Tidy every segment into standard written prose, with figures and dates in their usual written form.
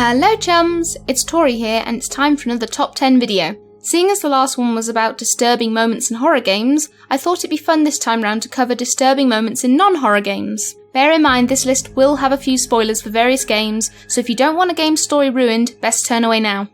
Hello chums, it's Tori here and it's time for another top 10 video. Seeing as the last one was about disturbing moments in horror games, I thought it'd be fun this time round to cover disturbing moments in non-horror games. Bear in mind this list will have a few spoilers for various games, so if you don't want a game's story ruined, best turn away now.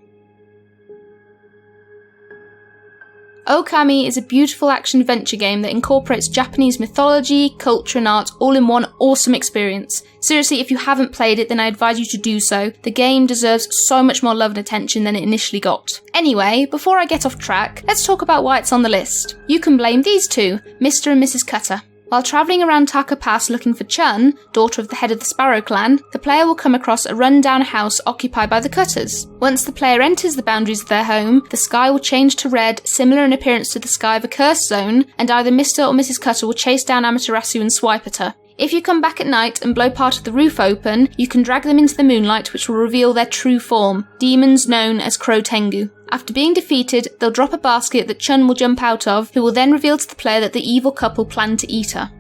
Okami is a beautiful action-adventure game that incorporates Japanese mythology, culture and art all in one awesome experience. Seriously, if you haven't played it, then I advise you to do so. The game deserves so much more love and attention than it initially got. Anyway, before I get off track, let's talk about why it's on the list. You can blame these two, Mr. and Mrs. Cutter. While travelling around Taka Pass looking for Chun, daughter of the head of the Sparrow clan, the player will come across a run-down house occupied by the Cutters. Once the player enters the boundaries of their home, the sky will change to red, similar in appearance to the sky of a cursed zone, and either Mr. or Mrs. Cutter will chase down Amaterasu and swipe at her. If you come back at night and blow part of the roof open, you can drag them into the moonlight, which will reveal their true form, demons known as Crow Tengu. After being defeated, they'll drop a basket that Chun will jump out of, who will then reveal to the player that the evil couple plan to eat her.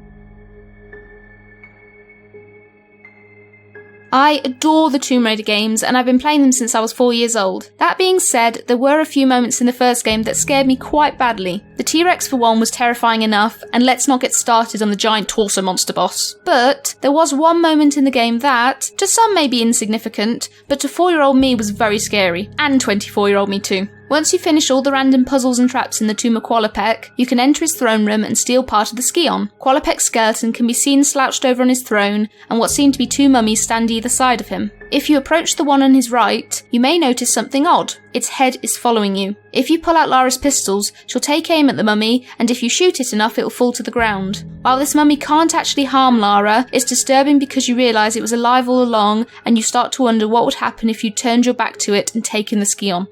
I adore the Tomb Raider games, and I've been playing them since I was 4 years old. That being said, there were a few moments in the first game that scared me quite badly. The T-Rex for one was terrifying enough, and let's not get started on the giant torso monster boss. But there was one moment in the game that, to some may be insignificant, but to 4-year-old me was very scary, and 24-year-old me too. Once you finish all the random puzzles and traps in the tomb of Qualopec, you can enter his throne room and steal part of the Scion. Qualopec's skeleton can be seen slouched over on his throne, and what seem to be two mummies stand either side of him. If you approach the one on his right, you may notice something odd. Its head is following you. If you pull out Lara's pistols, she'll take aim at the mummy, and if you shoot it enough, it will fall to the ground. While this mummy can't actually harm Lara, it's disturbing because you realise it was alive all along, and you start to wonder what would happen if you turned your back to it and taken the Scion.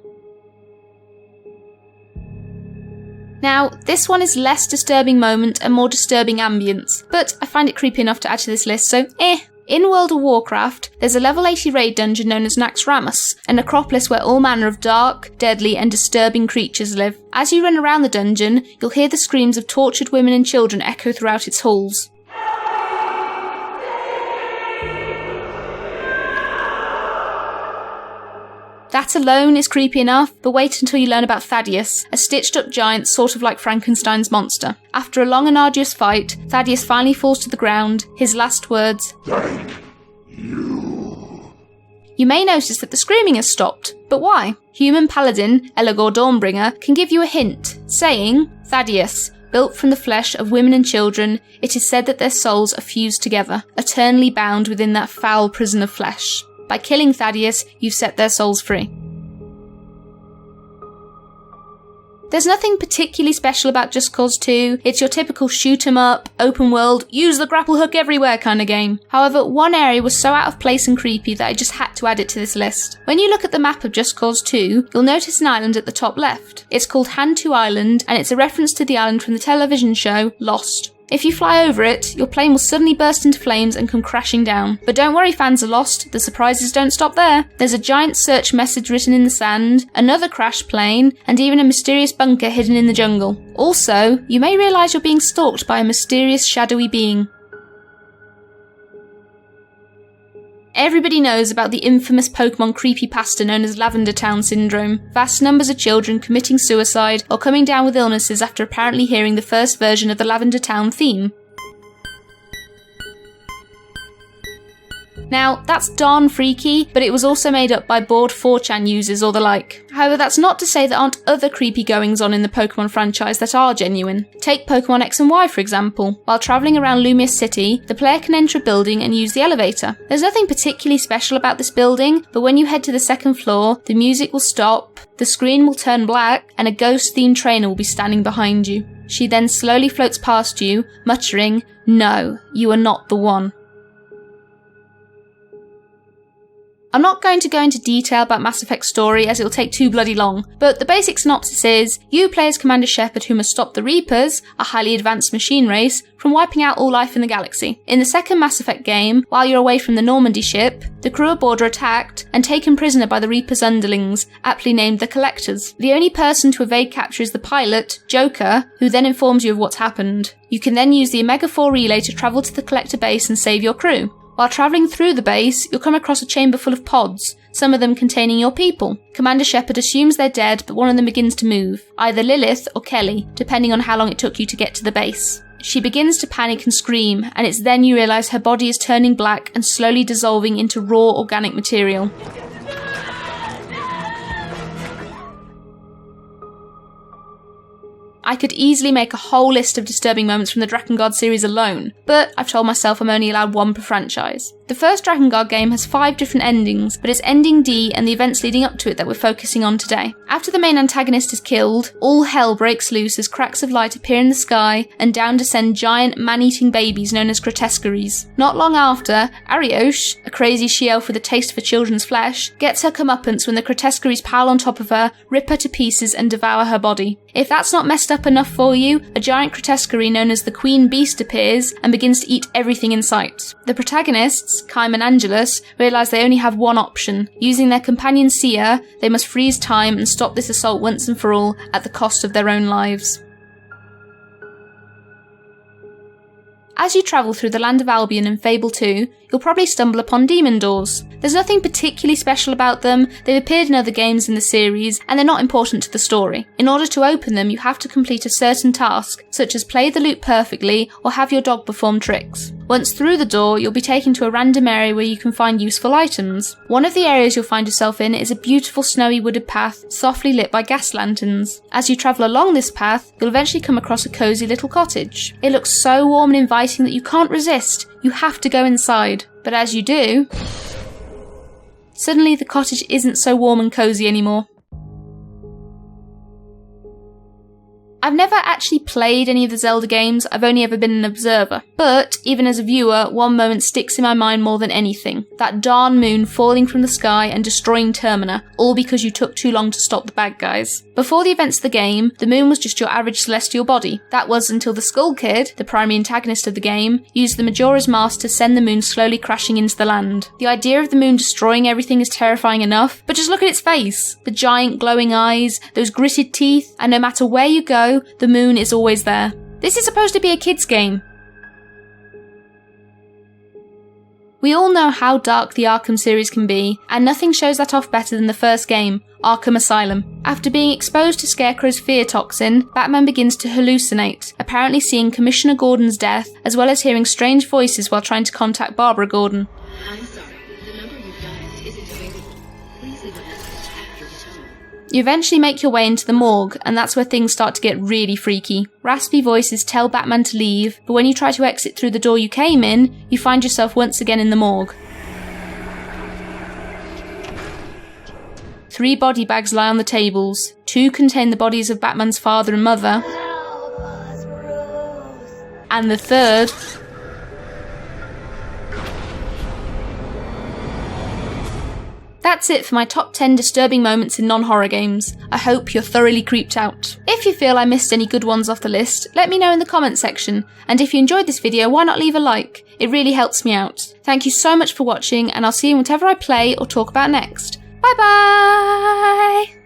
Now, this one is less disturbing moment and more disturbing ambience, but I find it creepy enough to add to this list, so In World of Warcraft, there's a level 80 raid dungeon known as Naxxramas, a necropolis where all manner of dark, deadly and disturbing creatures live. As you run around the dungeon, you'll hear the screams of tortured women and children echo throughout its halls. That alone is creepy enough, but wait until you learn about Thaddius, a stitched-up giant sort of like Frankenstein's monster. After a long and arduous fight, Thaddius finally falls to the ground, his last words, "Thank you." You may notice that the screaming has stopped, but why? Human paladin, Elagor Dawnbringer, can give you a hint, saying, "Thaddius, built from the flesh of women and children, it is said that their souls are fused together, eternally bound within that foul prison of flesh. By killing Thaddius, you've set their souls free." There's nothing particularly special about Just Cause 2, it's your typical shoot 'em up, open world, use the grapple hook everywhere kind of game. However, one area was so out of place and creepy that I just had to add it to this list. When you look at the map of Just Cause 2, you'll notice an island at the top left. It's called Hantu Island, and it's a reference to the island from the television show Lost. If you fly over it, your plane will suddenly burst into flames and come crashing down. But don't worry fans of Lost, the surprises don't stop there. There's a giant search message written in the sand, another crashed plane, and even a mysterious bunker hidden in the jungle. Also, you may realise you're being stalked by a mysterious shadowy being. Everybody knows about the infamous Pokemon creepypasta known as Lavender Town Syndrome. Vast numbers of children committing suicide or coming down with illnesses after apparently hearing the first version of the Lavender Town theme. Now, that's darn freaky, but it was also made up by bored 4chan users or the like. However, that's not to say there aren't other creepy goings-on in the Pokemon franchise that are genuine. Take Pokemon X and Y for example. While travelling around Lumiose City, the player can enter a building and use the elevator. There's nothing particularly special about this building, but when you head to the second floor, the music will stop, the screen will turn black, and a ghost-themed trainer will be standing behind you. She then slowly floats past you, muttering, "No, you are not the one." I'm not going to go into detail about Mass Effect's story as it'll take too bloody long, but the basic synopsis is, you play as Commander Shepard who must stop the Reapers, a highly advanced machine race, from wiping out all life in the galaxy. In the second Mass Effect game, while you're away from the Normandy ship, the crew aboard are attacked and taken prisoner by the Reapers' underlings, aptly named the Collectors. The only person to evade capture is the pilot, Joker, who then informs you of what's happened. You can then use the Omega-4 relay to travel to the Collector base and save your crew. While travelling through the base, you'll come across a chamber full of pods. some of them containing your people. Commander Shepard assumes they're dead, but one of them begins to move, either Lilith or Kelly, depending on how long it took you to get to the base. She begins to panic and scream, and it's then you realise her body is turning black and slowly dissolving into raw organic material. I could easily make a whole list of disturbing moments from the Drakengard series alone, but I've told myself I'm only allowed one per franchise. The first Drakengard game has 5 different endings, but it's ending D and the events leading up to it that we're focusing on today. After the main antagonist is killed, all hell breaks loose as cracks of light appear in the sky and down descend giant man-eating babies known as grotesqueries. Not long after, Ariosh, a crazy she-elf with a taste for children's flesh, gets her comeuppance when the grotesqueries pile on top of her, rip her to pieces and devour her body. If that's not messed up enough for you, a giant grotesquerie known as the Queen Beast appears and begins to eat everything in sight. The protagonists, Kaim and Angelus, realise they only have one option. Using their companion Sia, they must freeze time and stop this assault once and for all at the cost of their own lives. As you travel through the land of Albion in Fable 2, you'll probably stumble upon demon doors. There's nothing particularly special about them, they've appeared in other games in the series, and they're not important to the story. In order to open them, you have to complete a certain task, such as play the lute perfectly or have your dog perform tricks. Once through the door, you'll be taken to a random area where you can find useful items. One of the areas you'll find yourself in is a beautiful snowy wooded path, softly lit by gas lanterns. As you travel along this path, you'll eventually come across a cosy little cottage. It looks so warm and inviting that you can't resist. You have to go inside. But as you do, suddenly the cottage isn't so warm and cosy anymore. I've never actually played any of the Zelda games, I've only ever been an observer. But, even as a viewer, one moment sticks in my mind more than anything. That darn moon falling from the sky and destroying Termina, all because you took too long to stop the bad guys. Before the events of the game, the moon was just your average celestial body. That was until the Skull Kid, the primary antagonist of the game, used the Majora's Mask to send the moon slowly crashing into the land. The idea of the moon destroying everything is terrifying enough, but just look at its face. The giant glowing eyes, those gritted teeth, and no matter where you go, the moon is always there. This is supposed to be a kid's game. We all know how dark the Arkham series can be, and nothing shows that off better than the first game, Arkham Asylum. After being exposed to Scarecrow's fear toxin, Batman begins to hallucinate, apparently seeing Commissioner Gordon's death, as well as hearing strange voices while trying to contact Barbara Gordon. I'm sorry, the number you've dialed isn't available. Please leave a message after the tone. You eventually make your way into the morgue, and that's where things start to get really freaky. Raspy voices tell Batman to leave, but when you try to exit through the door you came in, you find yourself once again in the morgue. 3 body bags lie on the tables. 2 contain the bodies of Batman's father and mother. And the 3rd... That's it for my top 10 disturbing moments in non-horror games. I hope you're thoroughly creeped out. If you feel I missed any good ones off the list, let me know in the comments section, and if you enjoyed this video, why not leave a like? It really helps me out. Thank you so much for watching, and I'll see you in whatever I play or talk about next. Bye bye!